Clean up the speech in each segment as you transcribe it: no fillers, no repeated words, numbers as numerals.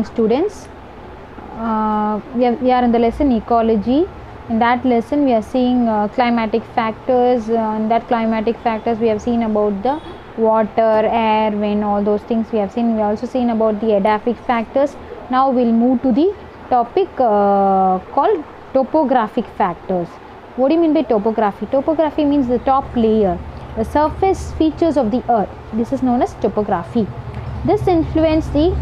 students. We are in the lesson ecology. In that lesson we are seeing climatic factors. In that climatic factors we have seen about the water, air, wind, all those things we have seen. We also seen about the edaphic factors. Now we'll move to the topic called topographic factors. What do you mean by topography? Topography means the top layer, the surface features of the earth. This is known as topography. This influences the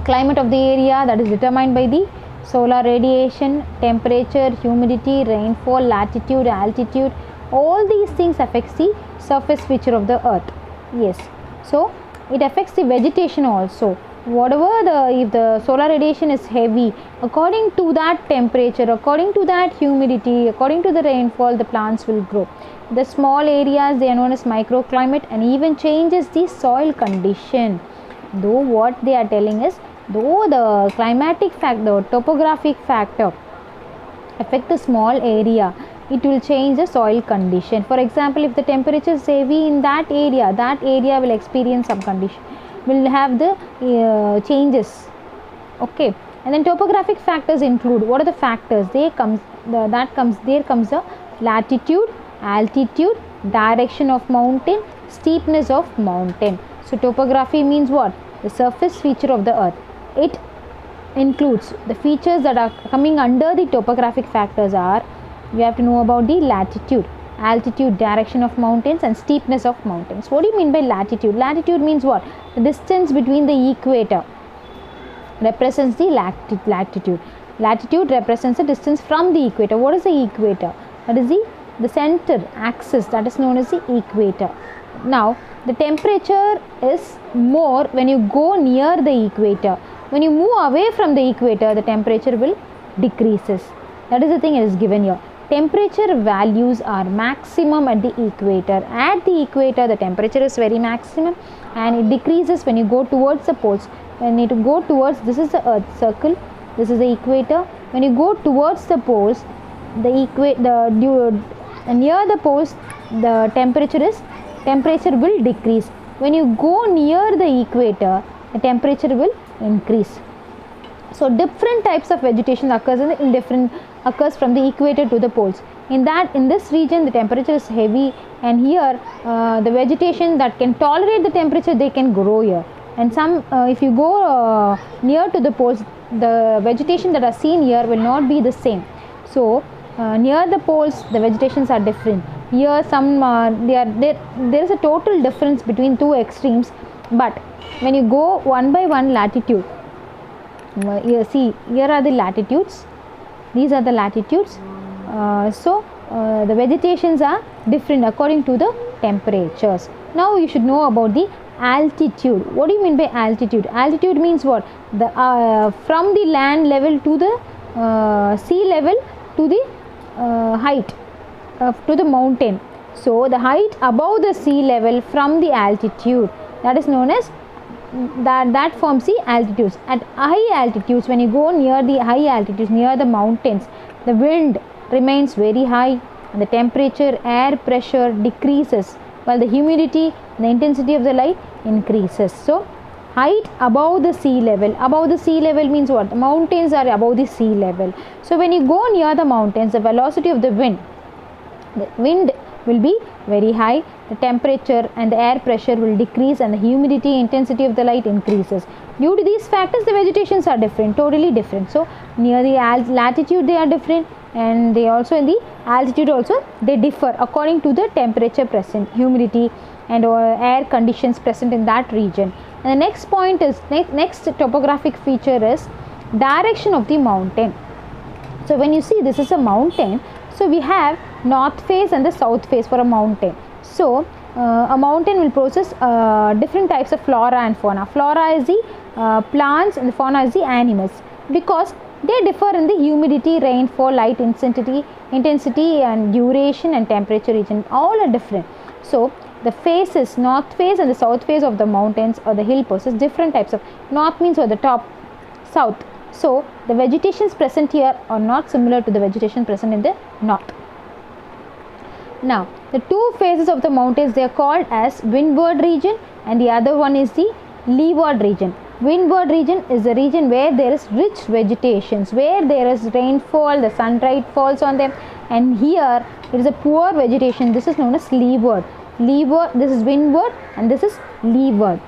climate of the area, that is determined by the solar radiation, temperature, humidity, rainfall, latitude, altitude. All these things affects the surface feature of the earth. Yes, so it affects the vegetation also. Whatever if the solar radiation is heavy, according to that temperature, according to that humidity, according to the rainfall, the plants will grow. The small areas, they are known as microclimate, and even changes the soil condition. Though what they are telling is, though the climatic factor, topographic factor affect the small area, it will change the soil condition. For example, if the temperature is heavy in that area will experience some condition, will have the changes. Okay, and then topographic factors include, what are the factors? There comes the latitude, altitude, direction of mountain, steepness of mountain. So topography means what? The surface feature of the earth. It includes the features that are coming under the topographic factors are, you have to know about the latitude, altitude, direction of mountains, and steepness of mountains. What do you mean by latitude? Latitude means what? The distance between the equator represents the latitude. Latitude represents the distance from the equator. What is the equator? That is the center axis, that is known as the equator. Now the temperature is more when you go near the equator. When you move away from the equator, the temperature will decreases. That is the thing it is given here. Temperature values are maximum at the equator. At the equator, the temperature is very maximum, and it decreases when you go towards the poles. When you go towards, this is the earth circle, this is the equator. When you go towards the poles, near the poles, the temperature will decrease. When you go near the equator, the temperature will increase. So different types of vegetation occurs from the equator to the poles. In this region the temperature is heavy, and here the vegetation that can tolerate the temperature, they can grow here. And some if you go near to the poles, the vegetation that are seen here will not be the same. So near the poles the vegetations are different. Here some there is a total difference between two extremes. But when you go one by one latitude, here are the latitudes, these are the latitudes. The vegetations are different according to the temperatures. Now you should know about the altitude. What do you mean by altitude? Altitude means what? From the land level to the sea level to the height to the mountain. So the height above the sea level from the altitude, that is known as that forms the altitudes. At high altitudes, when you go near the high altitudes, near the mountains, the wind remains very high, and the temperature, air pressure decreases, while the humidity, the intensity of the light increases. So height above the sea level. Above the sea level means what? The mountains are above the sea level. So when you go near the mountains, the velocity of the wind will be very high, the temperature and the air pressure will decrease, and the humidity, intensity of the light increases. Due to these factors, the vegetations are different, totally different. So near the latitude they are different, and they also in the altitude also they differ according to the temperature present, humidity and air conditions present in that region. And the next point is, next topographic feature is direction of the mountain. So when you see this is a mountain, so we have north face and the south face for a mountain. So a mountain will possess different types of flora and fauna. Flora is the plants, and the fauna is the animals, because they differ in the humidity, rainfall, light intensity and duration and temperature region. All are different. So the faces, north face and the south face of the mountains or the hill possess different types of. North means at the top, south. So the vegetations present here are not similar to the vegetation present in the north. Now the two faces of the mountains, they are called as windward region, and the other one is the leeward region. Windward region is the region where there is rich vegetations, where there is rainfall, the sunlight falls on them, and here it is a poor vegetation. This is known as leeward. Leeward, this is windward and this is leeward.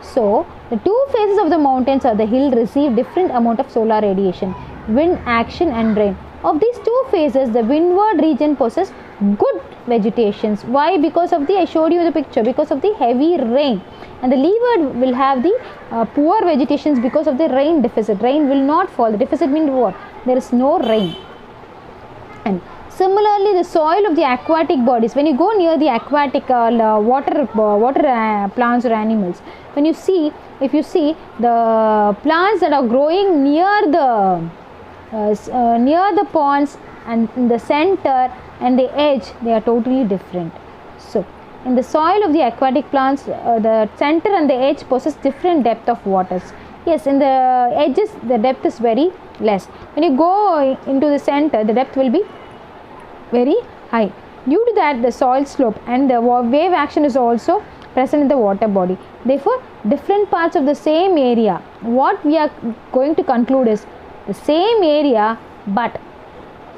So the two phases of the mountains or the hill receive different amount of solar radiation, wind action and rain. Of these two phases, the windward region possesses good vegetations. Why? Because of the, I showed you the picture, because of the heavy rain. And the leeward will have the poor vegetations because of the rain deficit. Rain will not fall. The deficit means what? There is no rain. And similarly, the soil of the aquatic bodies, when you go near the aquatic water plants or animals, when you see, if you see the plants that are growing near the ponds and in the center and the edge, they are totally different. So in the soil of the aquatic plants, the center and the edge possess different depth of waters. Yes, in the edges the depth is very less. When you go into the center, the depth will be very high. Due to that, the soil slope and the wave action is also present in the water body. Therefore, different parts of the same area, what we are going to conclude is the same area, but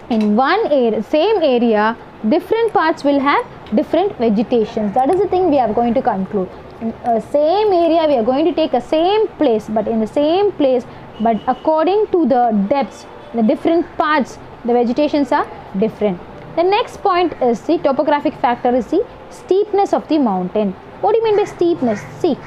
in one area, same area, different parts will have different vegetations. That is the thing we are going to conclude. In a same area, we are going to take a same place, but in the same place, but according to the depths, the different parts, the vegetations are different. The next point is the topographic factor is the steepness of the mountain. What do you mean by steepness? See,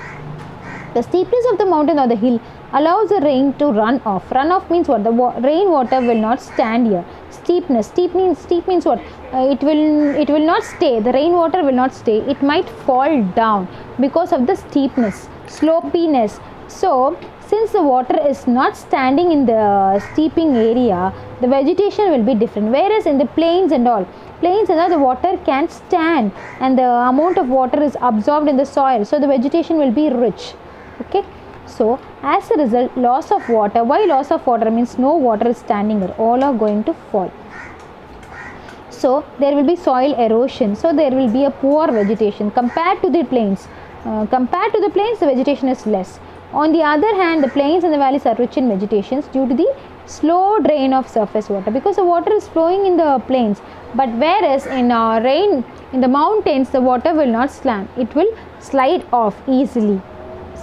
the steepness of the mountain or the hill allows the rain to run off. Run off means what? The rainwater will not stand here. Steepness. Steep means what? It will not stay. The rainwater will not stay. It might fall down because of the steepness, slopiness. So since the water is not standing in the steeping area, the vegetation will be different. Whereas in the plains and all, the water can stand and the amount of water is absorbed in the soil. So the vegetation will be rich. Okay. So as a result, loss of water. Why loss of water? Means no water is standing there. All are going to fall. So there will be soil erosion. So there will be a poor vegetation compared to the plains. The vegetation is less. On the other hand, the plains and the valleys are rich in vegetations due to the slow drain of surface water, because the water is flowing in the plains. But whereas in rain in the mountains, the water will not slam. It will slide off easily.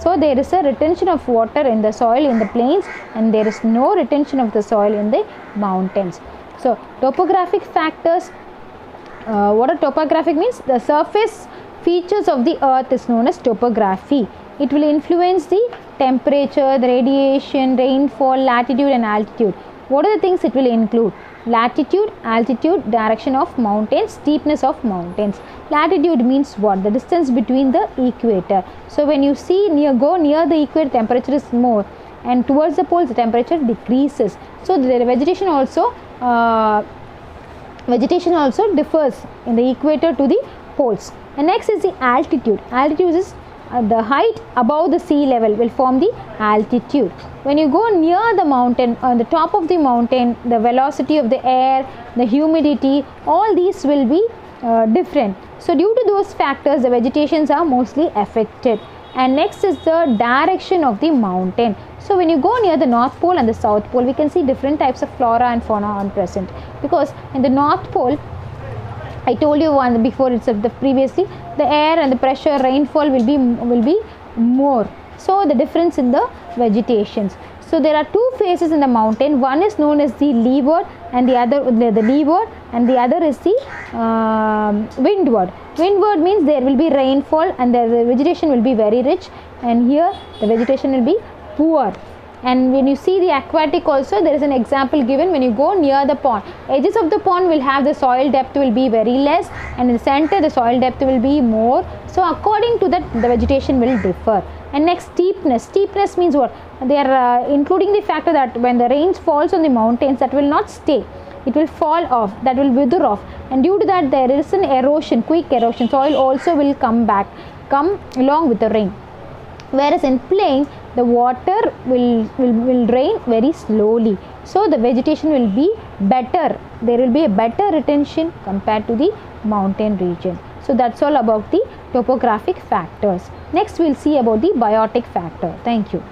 So there is a retention of water in the soil in the plains, and there is no retention of the soil in the mountains. So topographic factors, what a topographic means, the surface features of the earth is known as topography. It will influence the temperature, the radiation, rainfall, latitude and altitude. What are the things it will include? Latitude, altitude, direction of mountains, steepness of mountains. Latitude means what? The distance between the equator. So when you see go near the equator, temperature is more, and towards the poles the temperature decreases. So the vegetation also differs in the equator to the poles. And next is the altitude. Altitude is the height above the sea level will form the altitude. When you go near the mountain, on the top of the mountain, the velocity of the air, the humidity, all these will be different. So due to those factors, the vegetations are mostly affected. And next is the direction of the mountain. So when you go near the North Pole and the South Pole, we can see different types of flora and fauna are present, because in the North Pole, I told you one before itself, previously, the air and the pressure, rainfall will be more. So the difference in the vegetations. So there are two phases in the mountain. One is known as the leeward, and the other the leeward, and the other is the windward. Windward means there will be rainfall and the vegetation will be very rich, and here the vegetation will be poor. And when you see the aquatic also, there is an example given. When you go near the pond, edges of the pond will have the soil depth will be very less, and in the center the soil depth will be more. So according to that, the vegetation will differ. And next, steepness. Steepness means what? They are including the factor that when the rain falls on the mountains, that will not stay. It will fall off, that will wither off, and due to that there is an erosion, quick erosion. Soil also will come along with the rain. Whereas in plain, the water will drain very slowly. So the vegetation will be better. There will be a better retention compared to the mountain region. So that's all about the topographic factors. Next we'll see about the biotic factor. Thank you.